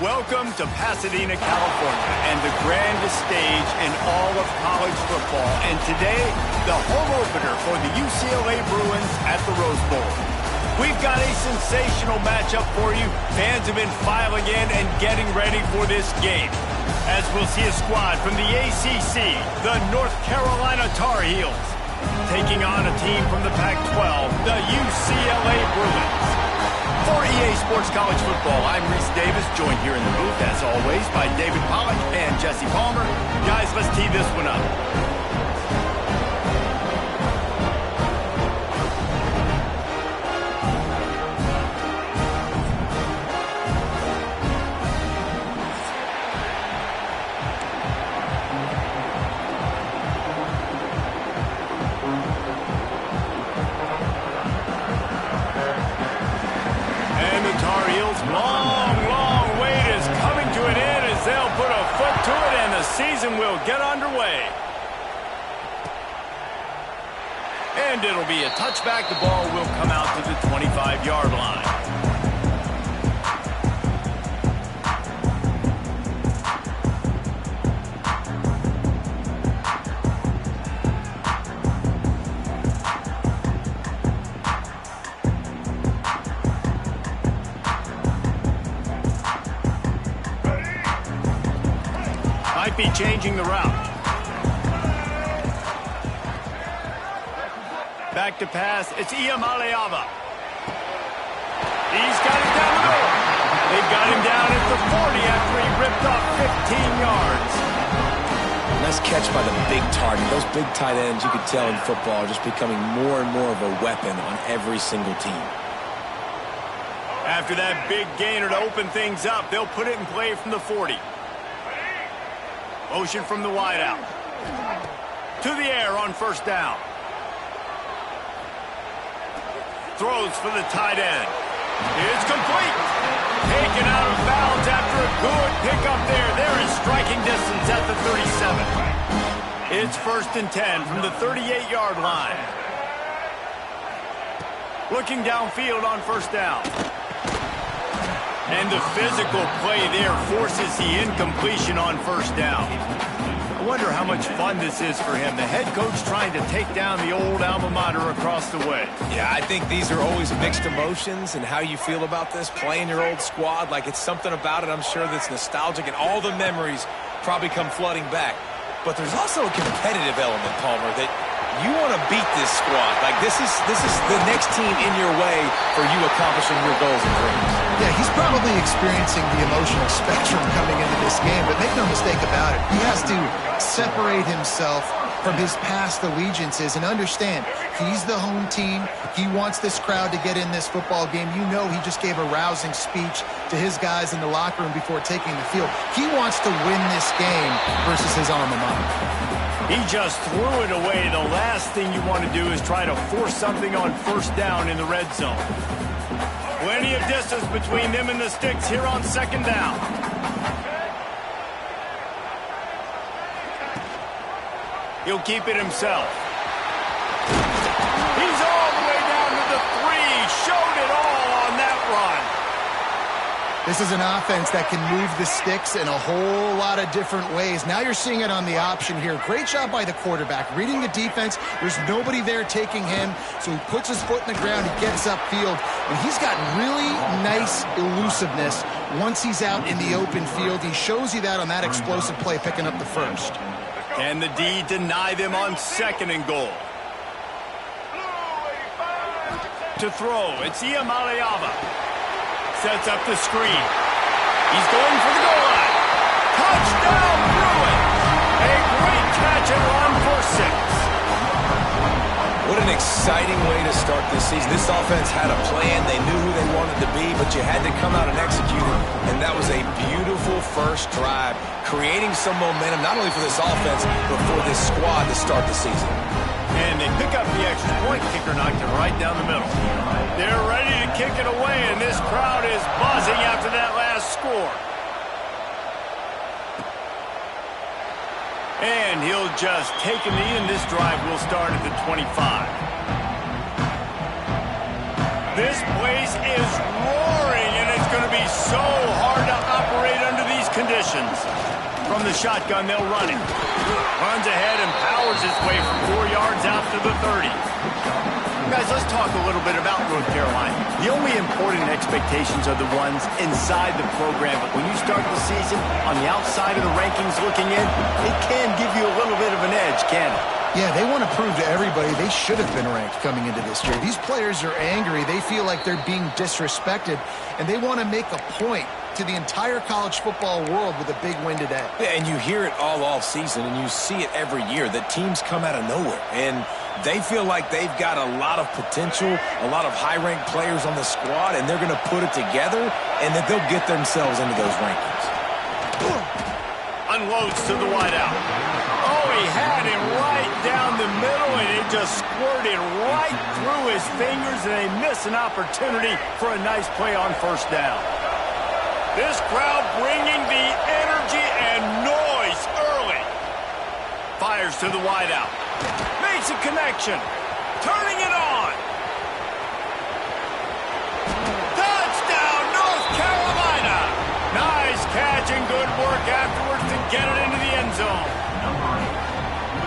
Welcome to Pasadena, California, and the grandest stage in all of college football. And today, the home opener for the UCLA Bruins at the Rose Bowl. We've got a sensational matchup for you. Fans have been filing in and getting ready for this game, as we'll see a squad from the ACC, the North Carolina Tar Heels, taking on a team from the Pac-12, the UCLA Bruins. For EA Sports College Football, I'm Reese Davis, joined here in the booth, as always, by David Pollack and Jesse Palmer. Guys, let's tee this one up. Long wait is coming to an end as they'll put a foot to it and the season will get underway. And it'll be a touchback. The ball will come out to the 25-yard line. Might be changing the route. Back to pass. It's Ncaa. He's got it down the middle. They've got him down at the 40 after he ripped off 15 yards. Nice catch by the big target. Those big tight ends, you could tell in football, are just becoming more and more of a weapon on every single team. After that big gainer to open things up, they'll put it in play from the 40. Motion from the wideout. To the air on first down. Throws for the tight end. It's complete. Taken out of bounds after a good pickup there. They're in striking distance at the 37. It's 1st and 10 from the 38-yard line. Looking downfield on first down. And the physical play there forces the incompletion on first down. I wonder how much fun this is for him. The head coach trying to take down the old alma mater across the way. Yeah, I think these are always mixed emotions and how you feel about this, playing your old squad. Like, it's something about it, I'm sure, that's nostalgic, and all the memories probably come flooding back. But there's also a competitive element, Palmer, that you want to beat this squad. Like, this is the next team in your way for you accomplishing your goals and dreams. Yeah, he's probably experiencing the emotional spectrum coming into this game, but make no mistake about it, he has to separate himself from his past allegiances and understand he's the home team. He wants this crowd to get in this football game. You know, he just gave a rousing speech to his guys in the locker room before taking the field. He wants to win this game versus his alma mater. He just threw it away. The last thing you want to do is try to force something on first down in the red zone. Plenty of distance between them and the sticks here on second down. He'll keep it himself. He's all the way down to the 3. Showed it all on that run. This is an offense that can move the sticks in a whole lot of different ways. Now you're seeing it on the option here. Great job by the quarterback. Reading the defense, there's nobody there taking him, so he puts his foot in the ground, he gets upfield, and he's got really nice elusiveness once he's out in the open field. He shows you that on that explosive play, picking up the first. And the D deny them on 2nd and goal. To throw, it's Ncaa. Sets up the screen. He's going for the goal line. Touchdown, Bruins! A great catch and run for 6. What an exciting way to start this season. This offense had a plan. They knew who they wanted to be, but you had to come out and execute it. And that was a beautiful first drive, creating some momentum, not only for this offense, but for this squad to start the season. And they pick up the extra point. Kicker knocked it right down the middle. They're ready to kick it away, and this crowd is buzzing after that last score. And he'll just take a knee, and this drive will start at the 25. This place is roaring, and it's going to be so hard to operate operate under these conditions. From the shotgun, they'll run it. Runs ahead and powers his way from 4 yards out to the 30. Guys, let's talk a little bit about North Carolina. The only important expectations are the ones inside the program. But when you start the season on the outside of the rankings looking in, it can give you a little bit of an edge, can it? Yeah, they want to prove to everybody they should have been ranked coming into this year. These players are angry. They feel like they're being disrespected, and they want to make a point to the entire college football world with a big win today. Yeah, and you hear it all season, and you see it every year, that teams come out of nowhere. And they feel like they've got a lot of potential, a lot of high-ranked players on the squad, and they're going to put it together, and that they'll get themselves into those rankings. Unloads to the wideout. Oh, he had him right down the middle, and it just squirted right through his fingers, and they miss an opportunity for a nice play on first down. This crowd bringing the energy and noise early. Fires to the wideout. Makes a connection. Turning it on. Touchdown, North Carolina. Nice catch and good work afterwards to get it into the end zone.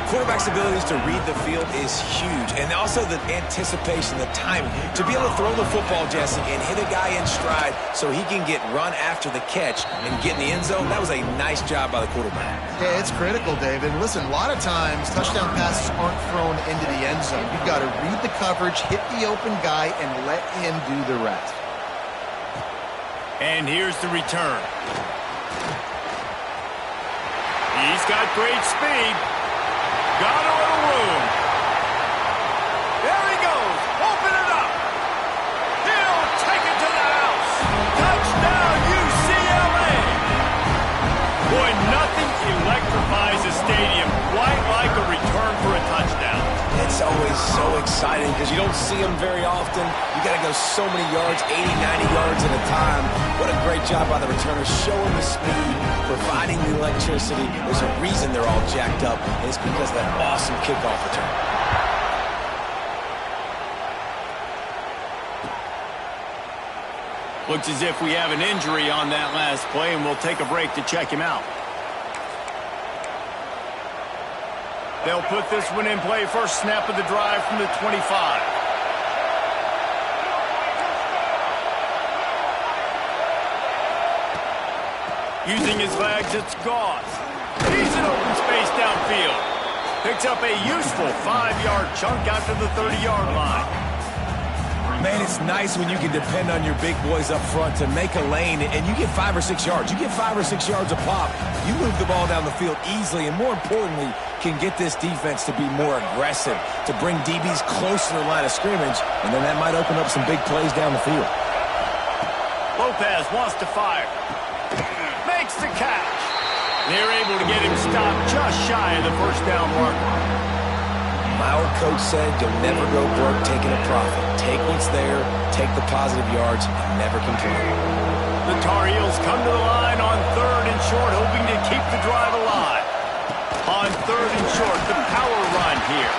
Quarterback's abilities to read the field is huge, and also the anticipation, the timing. To be able to throw the football, Jesse, and hit a guy in stride so he can get run after the catch and get in the end zone, that was a nice job by the quarterback. Yeah, it's critical, David. Listen, a lot of times touchdown passes aren't thrown into the end zone. You've got to read the coverage, hit the open guy, and let him do the rest. And here's the return. He's got great speed. Got a little room. There he goes. Open it up. He'll take it to the house. Touchdown, UCLA. Boy, nothing electrifies a stadium quite like a return for a touchdown. It's always so exciting because you don't see them very often. You got to go so many yards, 80, 90 yards at a time. What a great job by the returner, showing the speed, providing the electricity. There's a reason they're all jacked up, and it's because of that awesome kickoff return. Looks as if we have an injury on that last play, and we'll take a break to check him out. They'll put this one in play. First snap of the drive from the 25. Using his legs, it's Gauze. He's in open space downfield. Picks up a useful 5-yard chunk out to the 30-yard line. Man, it's nice when you can depend on your big boys up front to make a lane, and you get 5 or 6 yards. You get 5 or 6 yards a pop. You move the ball down the field easily, and more importantly, can get this defense to be more aggressive, to bring DBs closer to the line of scrimmage, and then that might open up some big plays down the field. Lopez wants to fire. Makes the catch. They're able to get him stopped just shy of the first down marker. My old coach said you'll never go broke taking a profit. Take what's there, take the positive yards, and never complain. The Tar Heels come to the line on 3rd and short, hoping to keep the drive alive. On 3rd and short, the power run here.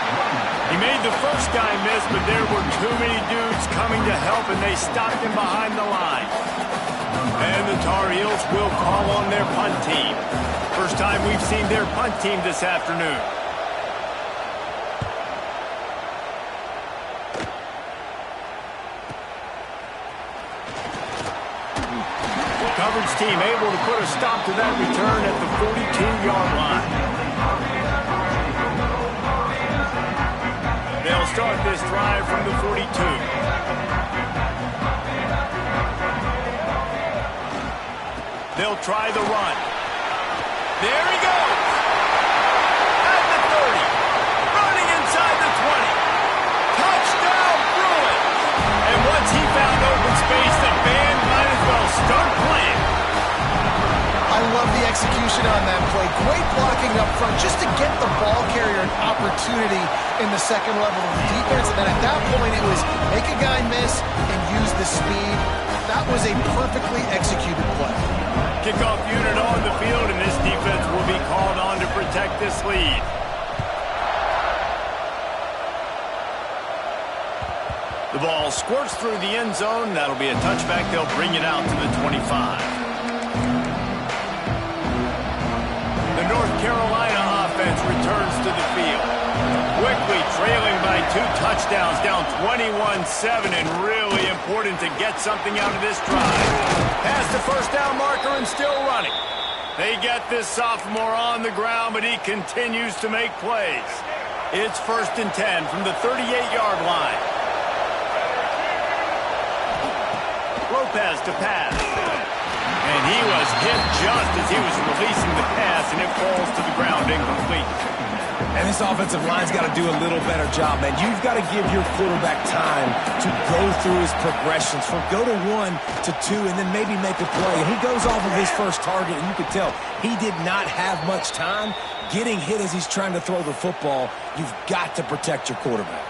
He made the first guy miss, but there were too many dudes coming to help, and they stopped him behind the line. And the Tar Heels will call on their punt team. First time we've seen their punt team this afternoon. Coverage team able to put a stop to that return at the 42-yard line. They'll start this drive from the 42. They'll try the run. There he goes. At the 30. Running inside the 20. Touchdown, Bruins. And once he found open space, the band might as well start playing. I love the execution on that play. Great blocking up front just to get the ball carrier an opportunity in the second level of the defense. And then at that point, it was make a guy miss and use the speed. That was a perfectly executed play. Kickoff unit on the field, and this defense will be called on to protect this lead. The ball squirts through the end zone. That'll be a touchback. They'll bring it out to the 25. North Carolina offense returns to the field. Quickly trailing by 2 touchdowns, down 21-7, and really important to get something out of this drive. Past the first down marker and still running. They get this sophomore on the ground, but he continues to make plays. It's 1st and 10 from the 38-yard line. Lopez to pass. And he was hit just as he was releasing the pass, and it falls to the ground incomplete. And this offensive line's got to do a little better job, man. You've got to give your quarterback time to go through his progressions, from go to 1 to 2, and then maybe make a play. And he goes off of his first target, and you could tell he did not have much time getting hit as he's trying to throw the football. You've got to protect your quarterback.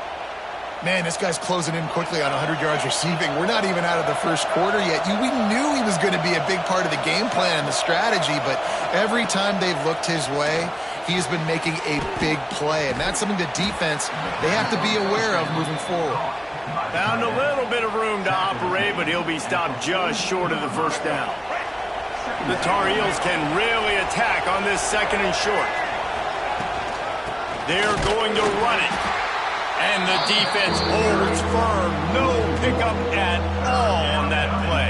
Man, this guy's closing in quickly on 100 yards receiving. We're not even out of the first quarter yet. We knew he was going to be a big part of the game plan and the strategy, but every time they've looked his way, he has been making a big play, and that's something the defense, they have to be aware of moving forward. Found a little bit of room to operate, but he'll be stopped just short of the first down. The Tar Heels can really attack on this 2nd and short. They're going to run it. And the defense holds firm. No pickup at all on that play.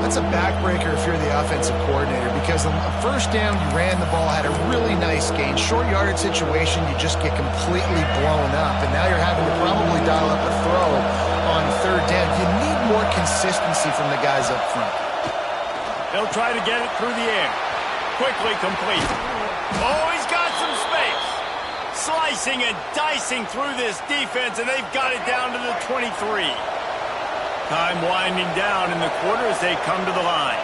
That's a backbreaker if you're the offensive coordinator, because on the first down, you ran the ball, had a really nice gain. Short yardage situation, you just get completely blown up. And now you're having to probably dial up a throw on 3rd down. You need more consistency from the guys up front. They'll try to get it through the air. Quickly complete. Oh, he's got some space. Slicing and dicing through this defense, and they've got it down to the 23. Time winding down in the quarter as they come to the line.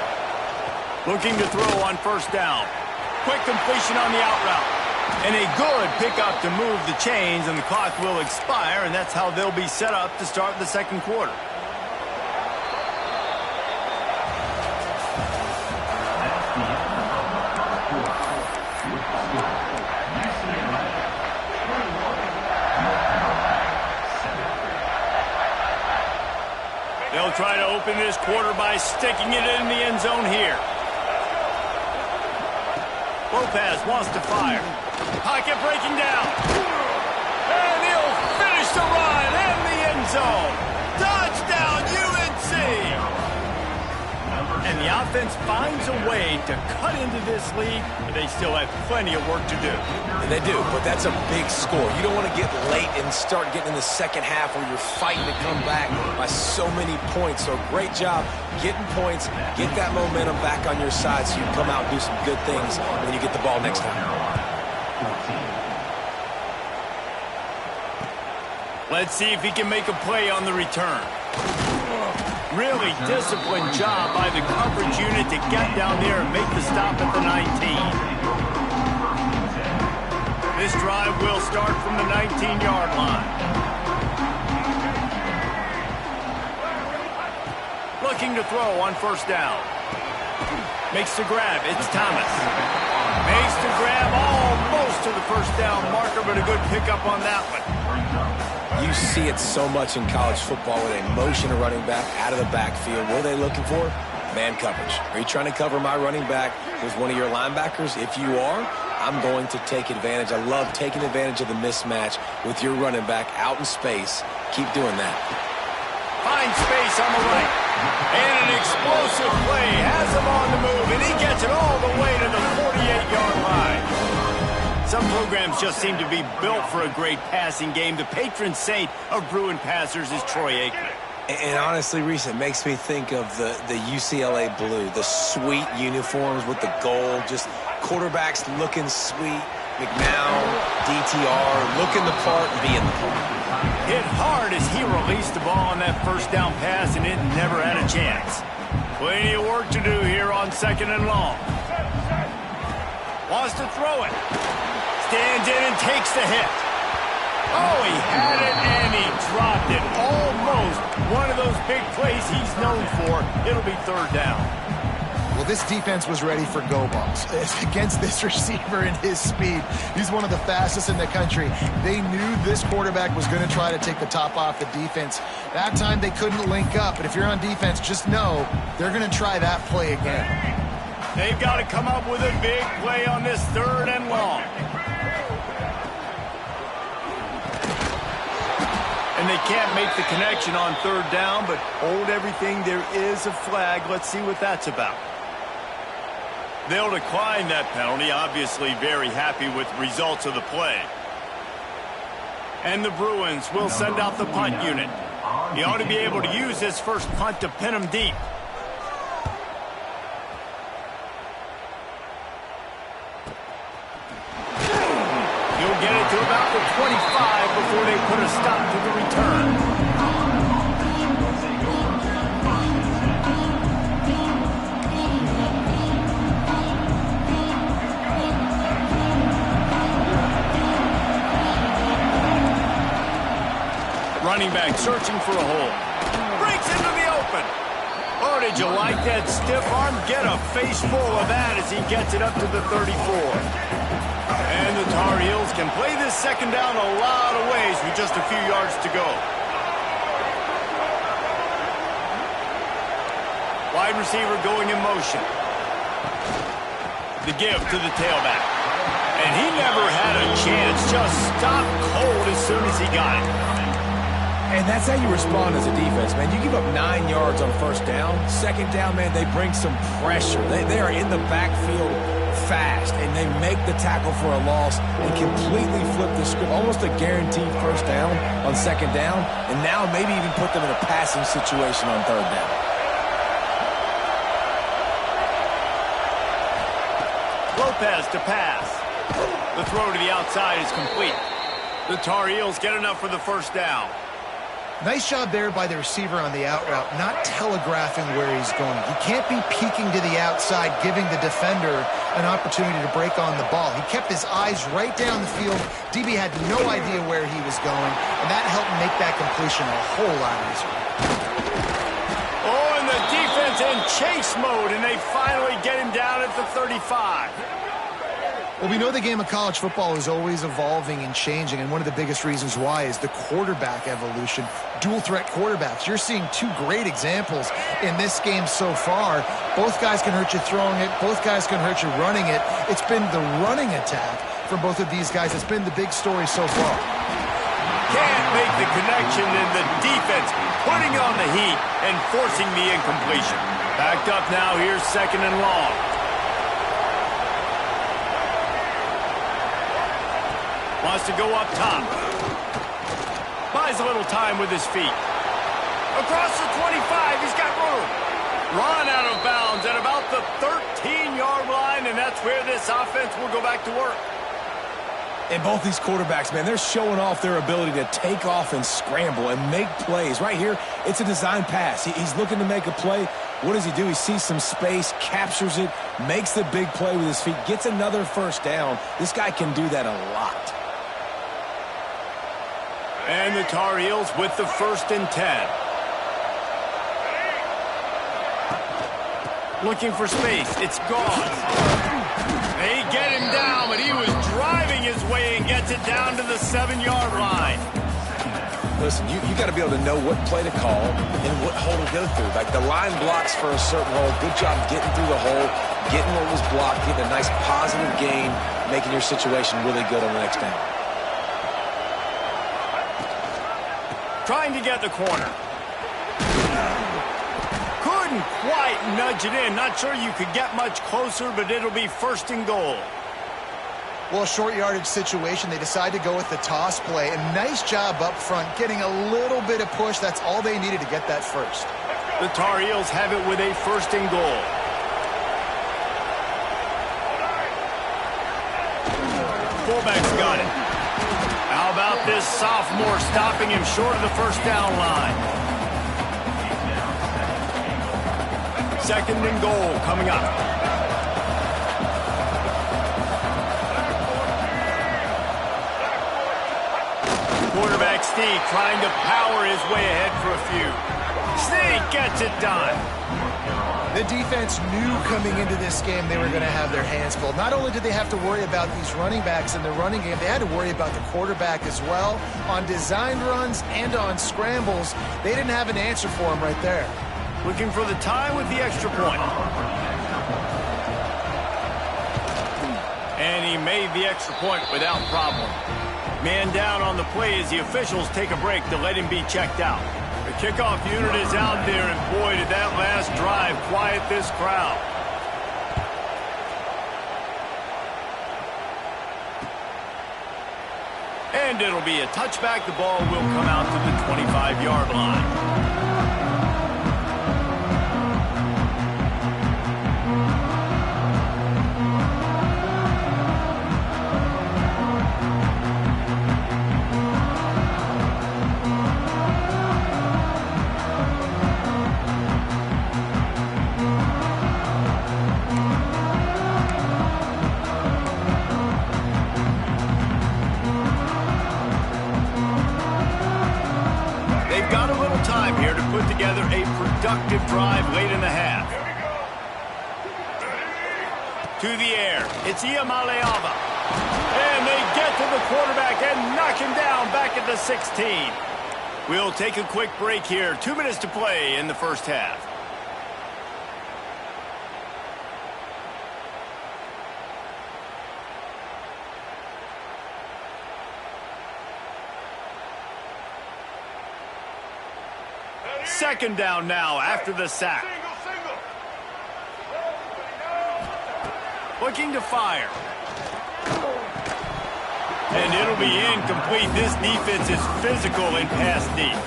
Looking to throw on 1st down. Quick completion on the out route. And a good pickup to move the chains, and the clock will expire, and that's how they'll be set up to start the 2nd quarter. They'll try to open this quarter by sticking it in the end zone here. Lopez wants to fire. Pocket breaking down. And he'll finish the run in the end zone. Touchdown, UNC! And the offense finds a way to cut into this lead, but they still have plenty of work to do. And they do, but that's a big score. You don't want to get late and start getting in the 2nd half where you're fighting to come back by so many points. So great job getting points, get that momentum back on your side so you can come out and do some good things when you get the ball next time. Let's see if he can make a play on the return. Really disciplined job by the coverage unit to get down there and make the stop at the 19. This drive will start from the 19-yard line. Looking to throw on 1st down. Makes the grab. It's Thomas. Makes the grab almost to the 1st down marker, but a good pickup on that one. You see it so much in college football with a motion a running back out of the backfield. What are they looking for? Man coverage. Are you trying to cover my running back with one of your linebackers? If you are, I'm going to take advantage. I love taking advantage of the mismatch with your running back out in space. Keep doing that. Finds space on the right. And an explosive play has him on the move, and he gets it all the way to the 48-yard line. Some programs just seem to be built for a great passing game. The patron saint of Bruin passers is Troy Aikman. And honestly, Reese, it makes me think of the UCLA blue, the sweet uniforms with the gold, just quarterbacks looking sweet. McNown, DTR, looking the part and being the part. Hit hard as he released the ball on that 1st down pass, and it never had a chance. Plenty of work to do here on 2nd and long. Wants to throw it. Stands in and takes the hit. Oh, he had it and he dropped it. Almost one of those big plays he's known for. It'll be 3rd down. Well, this defense was ready for go balls against this receiver and his speed. He's one of the fastest in the country. They knew this quarterback was going to try to take the top off the defense. That time they couldn't link up, but if you're on defense, just know they're going to try that play again. They've got to come up with a big play on this 3rd and long. And they can't make the connection on 3rd down, but hold everything. There is a flag. Let's see what that's about. They'll decline that penalty. Obviously very happy with the results of the play. And the Bruins will send out the punt unit. He ought to be able to use his first punt to pin him deep. He'll get it to about the 25 before they put a stop to the return. Running back searching for a hole. Breaks into the open. Oh, did you like that stiff arm? Get a face full of that as he gets it up to the 34. And the Tar Heels can play this 2nd down a lot of ways with just a few yards to go. Wide receiver going in motion. The give to the tailback. And he never had a chance. Just stopped cold as soon as he got it. And that's how you respond as a defense, man. You give up 9 yards on 1st down. 2nd down, man, they bring some pressure. They are in the backfield fast, and they make the tackle for a loss and completely flip the script. Almost a guaranteed 1st down on 2nd down, and now maybe even put them in a passing situation on 3rd down. Lopez to pass. The throw to the outside is complete. The Tar Heels get enough for the 1st down. Nice job there by the receiver on the out route, not telegraphing where he's going. He can't be peeking to the outside, giving the defender an opportunity to break on the ball. He kept his eyes right down the field. DB had no idea where he was going, and that helped make that completion a whole lot easier. Oh, and the defense in chase mode, and they finally get him down at the 35. Well, we know the game of college football is always evolving and changing, and one of the biggest reasons why is the quarterback evolution. Dual-threat quarterbacks. You're seeing 2 great examples in this game so far. Both guys can hurt you throwing it. Both guys can hurt you running it. It's been the running attack for both of these guys that's been the big story so far. Can't make the connection, and the defense putting on the heat and forcing the incompletion. Backed up now. Here's 2nd and long. Wants to go up top. Buys a little time with his feet. Across the 25, he's got room. Run out of bounds at about the 13-yard line, and that's where this offense will go back to work. And both these quarterbacks, man, they're showing off their ability to take off and scramble and make plays. Right here, it's a design pass. He's looking to make a play. What does he do? He sees some space, captures it, makes the big play with his feet, gets another 1st down. This guy can do that a lot. And the Tar Heels with the 1st and 10. Looking for space. It's gone. They get him down, but he was driving his way and gets it down to the 7-yard line. Listen, you got to be able to know what play to call and what hole to go through. Like the line blocks for a certain hole. Good job getting through the hole, getting what was blocked, getting a nice positive gain, making your situation really good on the next down. Trying to get the corner. Couldn't quite nudge it in. Not sure you could get much closer, but it'll be 1st and goal. Well, short yardage situation, they decide to go with the toss play. And nice job up front, getting a little bit of push. That's all they needed to get that first. The Tar Heels have it with a 1st and goal. Fullback's got it. How about this sophomore stopping him short of the 1st down line? 2nd and goal coming up. Quarterback Steve trying to power his way ahead for a few. Steve gets it done. The defense knew coming into this game they were going to have their hands full. Not only did they have to worry about these running backs in the running game, they had to worry about the quarterback as well. On designed runs and on scrambles, they didn't have an answer for him right there. Looking for the tie with the extra point. And he made the extra point without problem. Man down on the play as the officials take a break to let him be checked out. The kickoff unit is out there, and boy, did that last drive quiet this crowd. And it'll be a touchback. The ball will come out to the 25-yard line. Here to put together a productive drive late in the half. To the air, it's Ncaa. And they get to the quarterback and knock him down back at the 16. We'll take a quick break here. 2 minutes to play in the first half. Second down now after the sack. Looking to fire. And it'll be incomplete. This defense is physical and pass deep.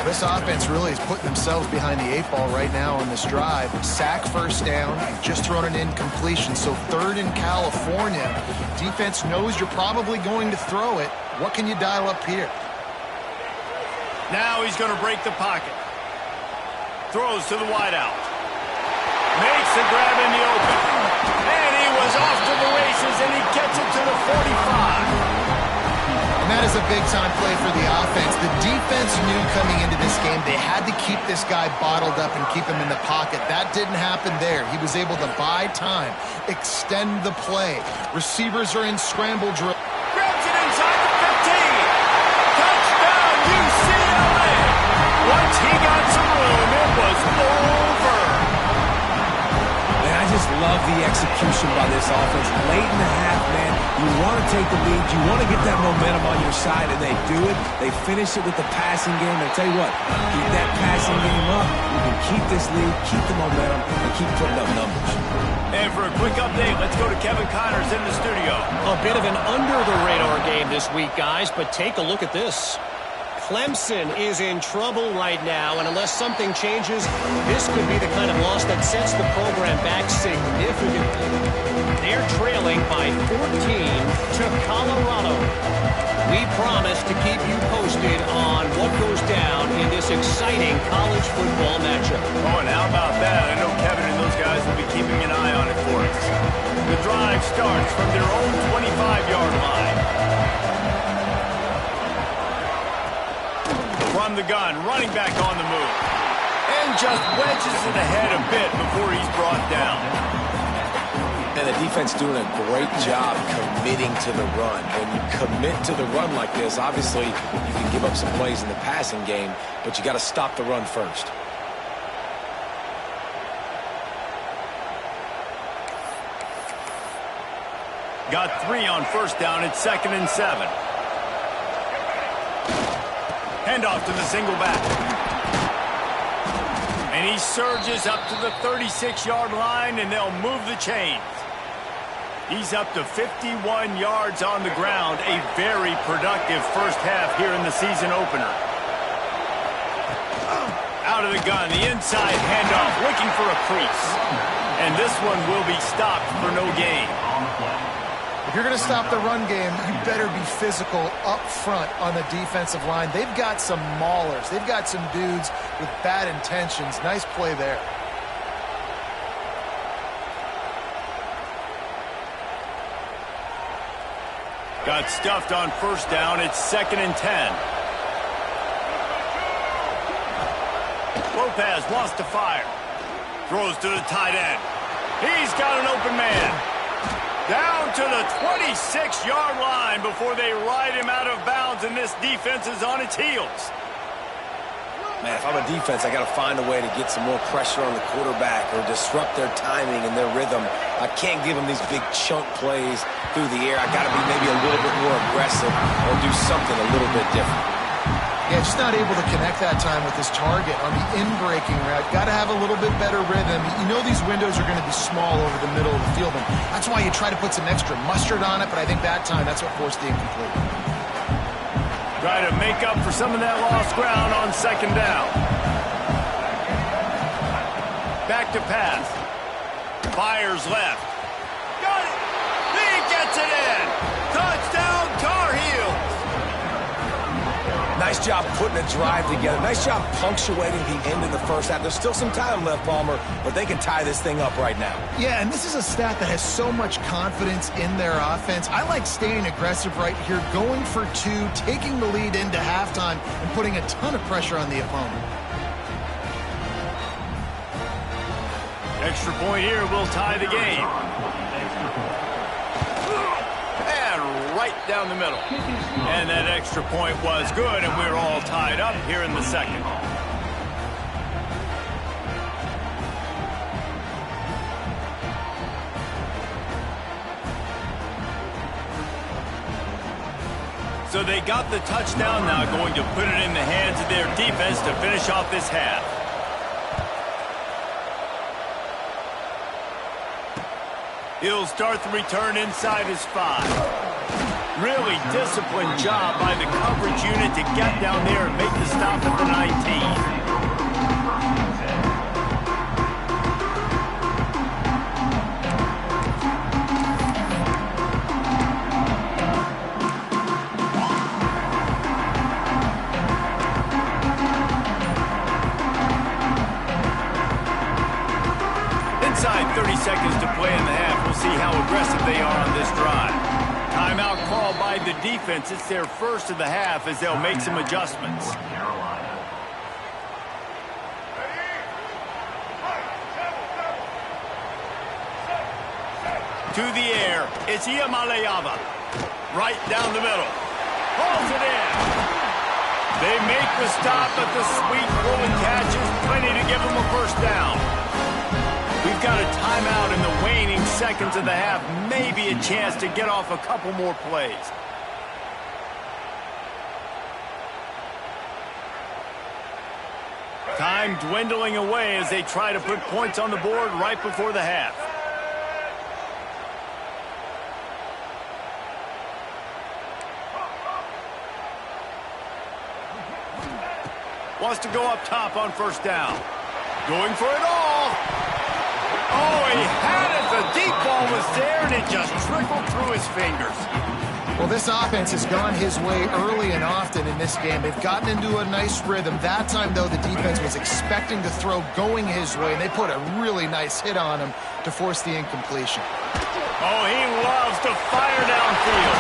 This offense really is putting themselves behind the 8 ball right now on this drive. Sack, first down, just thrown an incompletion. So third in California. Defense knows you're probably going to throw it. What can you dial up here? Now he's going to break the pocket. Throws to the wideout. Makes the grab in the open. And he was off to the races, and he gets it to the 45. And that is a big-time play for the offense. The defense knew coming into this game they had to keep this guy bottled up and keep him in the pocket. That didn't happen there. He was able to buy time, extend the play. Receivers are in scramble drill. Grabs it inside the 15. Touchdown, UCLA. Once he got some room, it was over. Man, I just love the execution by this offense. Late in the half, man, you want to take the lead. You want to get that momentum on your side, and they do it. They finish it with the passing game. And I tell you what, keep that passing game up. You can keep this lead, keep the momentum, and keep putting up numbers. And for a quick update, let's go to Kevin Connors in the studio. A bit of an under-the-radar game this week, guys, but take a look at this. Clemson is in trouble right now, and unless something changes, this could be the kind of loss that sets the program back significantly. They're trailing by 14 to Colorado. We promise to keep you posted on what goes down in this exciting college football matchup. Oh, and how about that? I know Kevin and those guys will be keeping an eye on it for us. The drive starts from their own 25-yard line. From the gun, running back on the move. And just wedges it ahead a bit before he's brought down. And the defense doing a great job committing to the run. When you commit to the run like this, obviously you can give up some plays in the passing game, but you got to stop the run first. Got 3 on first down. It's 2nd and 7. Handoff to the single back. And he surges up to the 36-yard line, and they'll move the chains. He's up to 51 yards on the ground. A very productive first half here in the season opener. Out of the gun, the inside handoff, looking for a crease. And this one will be stopped for no gain. If you're going to stop the run game, you better be physical up front on the defensive line. They've got some maulers. They've got some dudes with bad intentions. Nice play there. Got stuffed on first down. It's 2nd and 10. Lopez wants to fire. Throws to the tight end. He's got an open man. Down to the 26-yard line before they ride him out of bounds, and this defense is on its heels. Man, if I'm a defense, I got to find a way to get some more pressure on the quarterback or disrupt their timing and their rhythm. I can't give them these big chunk plays through the air. I got to be maybe a little bit more aggressive or do something a little bit different. Yeah, just not able to connect that time with his target on the in-breaking route. Got to have a little bit better rhythm. You know these windows are going to be small over the middle of the field, and that's why you try to put some extra mustard on it, but I think that time that's what forced the incomplete. Try to make up for some of that lost ground on second down. Back to pass. Fires left. Got it! He gets it in! Touchdown, Tar Heels! Nice job putting a drive together. Nice job punctuating the end of the first half. There's still some time left, Palmer, but they can tie this thing up right now. Yeah, and this is a stat that has so much confidence in their offense. I like staying aggressive right here, going for two, taking the lead into halftime, and putting a ton of pressure on the opponent. Extra point here will tie the game. And right down the middle. And that extra point was good, and we're all tied up here in the second. So they got the touchdown, now going to put it in the hands of their defense to finish off this half. He'll start the return inside his 5. Really disciplined job by the coverage unit to get down there and make the stop at the 19. Inside 30 seconds to play in the half. We'll see how aggressive they are on this drive. Timeout called by the defense. It's their first of the half as they'll make some adjustments. To the air, it's Ncaa. Right down the middle. Pulls it in. They make the stop, but the sweet rolling catch is plenty to give them a first down. We've got a timeout in the waning seconds of the half. Maybe a chance to get off a couple more plays. Time dwindling away as they try to put points on the board right before the half. Wants to go up top on first down. Going for it all. Oh, he had it. The deep ball was there, and it just trickled through his fingers. Well, this offense has gone his way early and often in this game. They've gotten into a nice rhythm. That time, though, the defense was expecting to throw going his way, and they put a really nice hit on him to force the incompletion. Oh, he loves to fire downfield.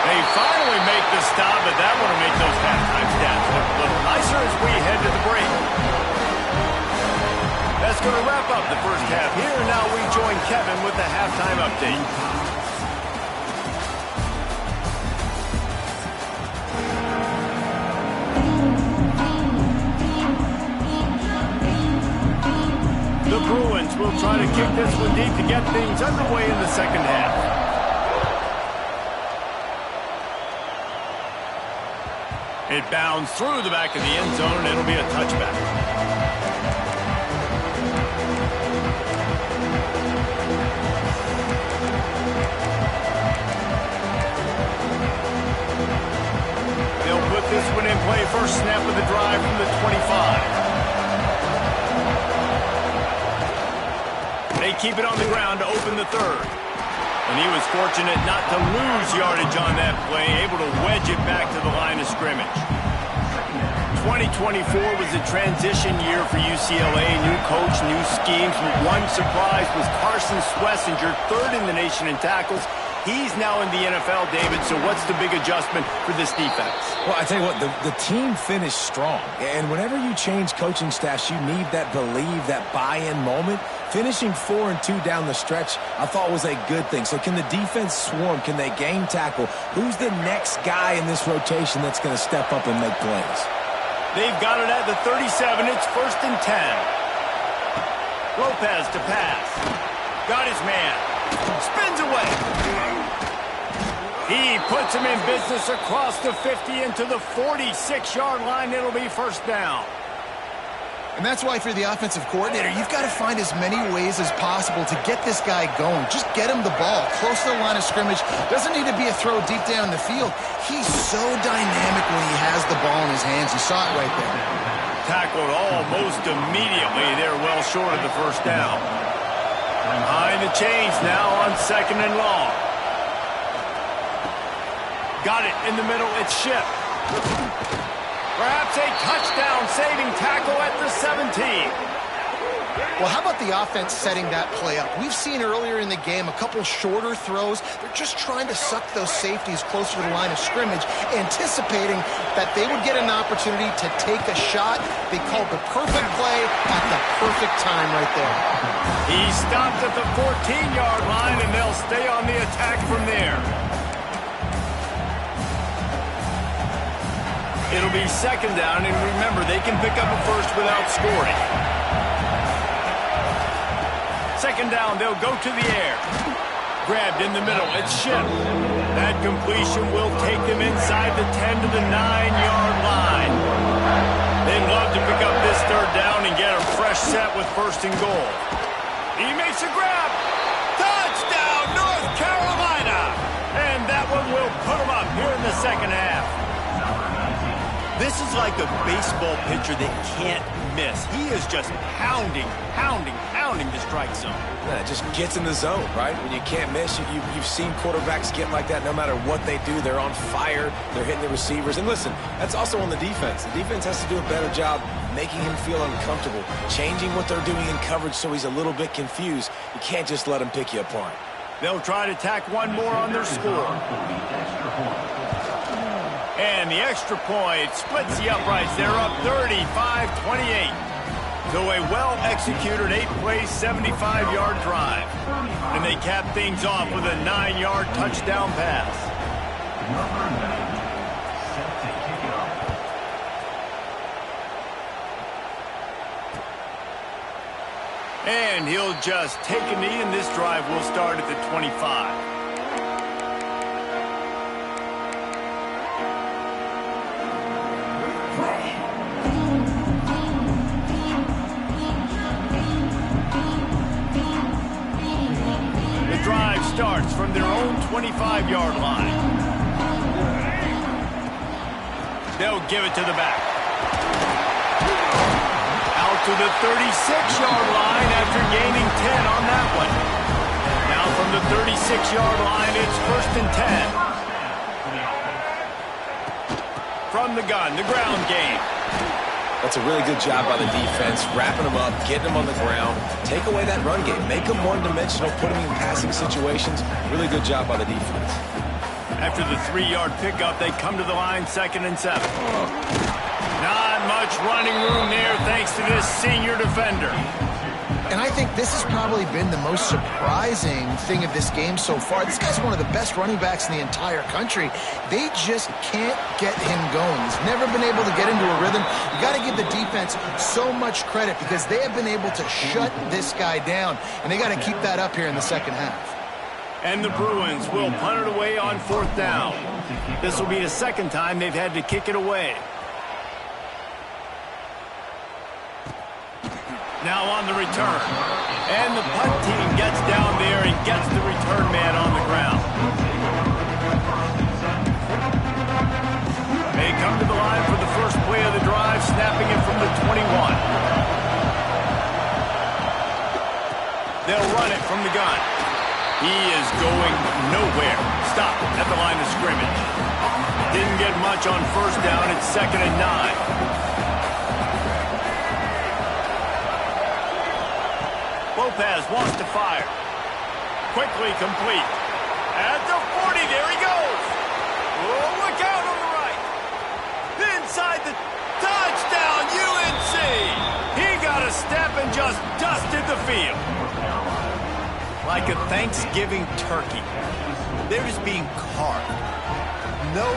They finally make the stop, but that one will make those halftime stats look a little nicer as we head to the break. That's going to wrap up the first half here. Now we join Kevin with the halftime update. The Bruins will try to kick this one deep to get things underway in the second half. It bounds through the back of the end zone, and it'll be a touchback. They'll put this one in play. First snap of the drive from the 25. They keep it on the ground to open the third. And he was fortunate not to lose yardage on that play, able to wedge it back to the line of scrimmage. 2024 was a transition year for UCLA. New coach, new schemes. One surprise was Carson Schlesinger, third in the nation in tackles. He's now in the NFL, David, so what's the big adjustment for this defense? Well, I tell you what, the team finished strong. And whenever you change coaching staffs, you need that believe, that buy-in moment. Finishing 4-2 down the stretch, I thought was a good thing. So can the defense swarm? Can they game tackle? Who's the next guy in this rotation that's going to step up and make plays? They've got it at the 37. It's 1st and 10. Lopez to pass. Got his man. Spins away. He puts him in business across the 50 into the 46-yard line. It'll be 1st down. And that's why, for the offensive coordinator, you've got to find as many ways as possible to get this guy going. Just get him the ball close to the line of scrimmage. Doesn't need to be a throw deep down the field. He's so dynamic when he has the ball in his hands. You saw it right there. Tackled almost immediately. They're well short of the 1st down. Behind the chains now on 2nd and long. Got it in the middle. It's Ship. Perhaps a touchdown-saving tackle at the 17. Well, how about the offense setting that play up? We've seen earlier in the game a couple shorter throws. They're just trying to suck those safeties closer to the line of scrimmage, anticipating that they would get an opportunity to take a shot. They called the perfect play at the perfect time right there. He stopped at the 14-yard line, and they'll stay on the attack from there. It'll be 2nd down, and remember, they can pick up a 1st without scoring. 2nd down, they'll go to the air. Grabbed in the middle, it's Ship. That completion will take them inside the 10 to the 9-yard line. They'd love to pick up this 3rd down and get a fresh set with 1st and goal. He makes a grab. Touchdown, North Carolina! And that one will put them up here in the 2nd half. This is like a baseball pitcher that can't miss. He is just pounding the strike zone. Yeah, it just gets in the zone, right? When you can't miss, you've seen quarterbacks get like that no matter what they do. They're on fire. They're hitting the receivers. And listen, that's also on the defense. The defense has to do a better job making him feel uncomfortable, changing what they're doing in coverage so he's a little bit confused. You can't just let him pick you apart. They'll try to tack one more on their score. And the extra point splits the uprights. They're up 35-28. So a well-executed 8-play, 75-yard drive. And they cap things off with a 9-yard touchdown pass. And he'll just take a knee, and this drive will start at the 25. Drive starts from their own 25-yard line. They'll give it to the back. Out to the 36-yard line after gaining 10 on that one. Now from the 36-yard line, it's 1st and 10. From the gun, the ground game. That's a really good job by the defense, wrapping them up, getting them on the ground. Take away that run game. Make them one-dimensional, put them in passing situations. Really good job by the defense. After the 3-yard pickup, they come to the line 2nd and 7. Not much running room there thanks to this senior defender. And I think this has probably been the most surprising thing of this game so far. This guy's one of the best running backs in the entire country. They just can't get him going. He's never been able to get into a rhythm. You got to give the defense so much credit because they have been able to shut this guy down, and they got to keep that up here in the 2nd half. And the Bruins will punt it away on 4th down. This will be the 2nd time they've had to kick it away. Now on the return. And the punt team gets down there and gets the return man on the ground. They come to the line for the first play of the drive, snapping it from the 21. They'll run it from the gun. He is going nowhere. Stop at the line of scrimmage. Didn't get much on 1st down. It's 2nd and 9. Lopez wants to fire. Quickly complete. At the 40, there he goes. Oh, look out on the right. Inside the touchdown, UNC. He got a step and just dusted the field. Like a Thanksgiving turkey. They're just being carved. No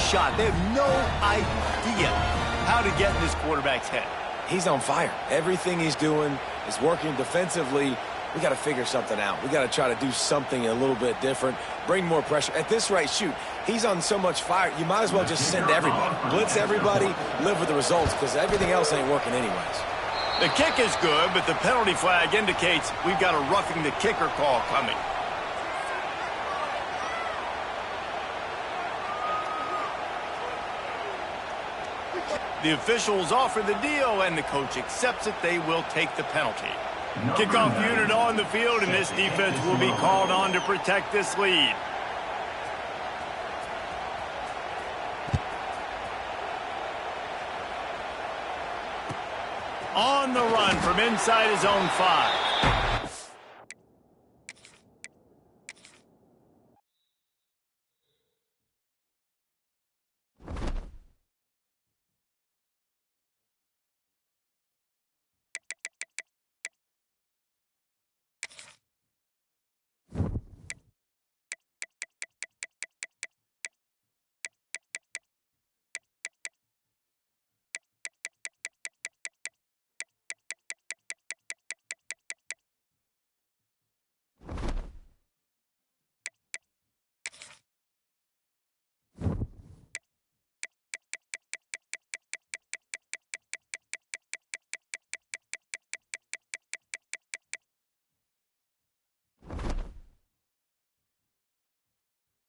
shot. They have no idea how to get in this quarterback's head. He's on fire. Everything he's doing is working defensively. We got to figure something out. We got to try to do something a little bit different, bring more pressure. At this rate, shoot, he's on so much fire, you might as well just send everybody. Blitz everybody, live with the results, because everything else ain't working anyways. The kick is good, but the penalty flag indicates we've got a roughing the kicker call coming. The officials offer the deal, and the coach accepts it. They will take the penalty. Kickoff unit on the field, and this defense will be called on to protect this lead. On the run from inside his own 5.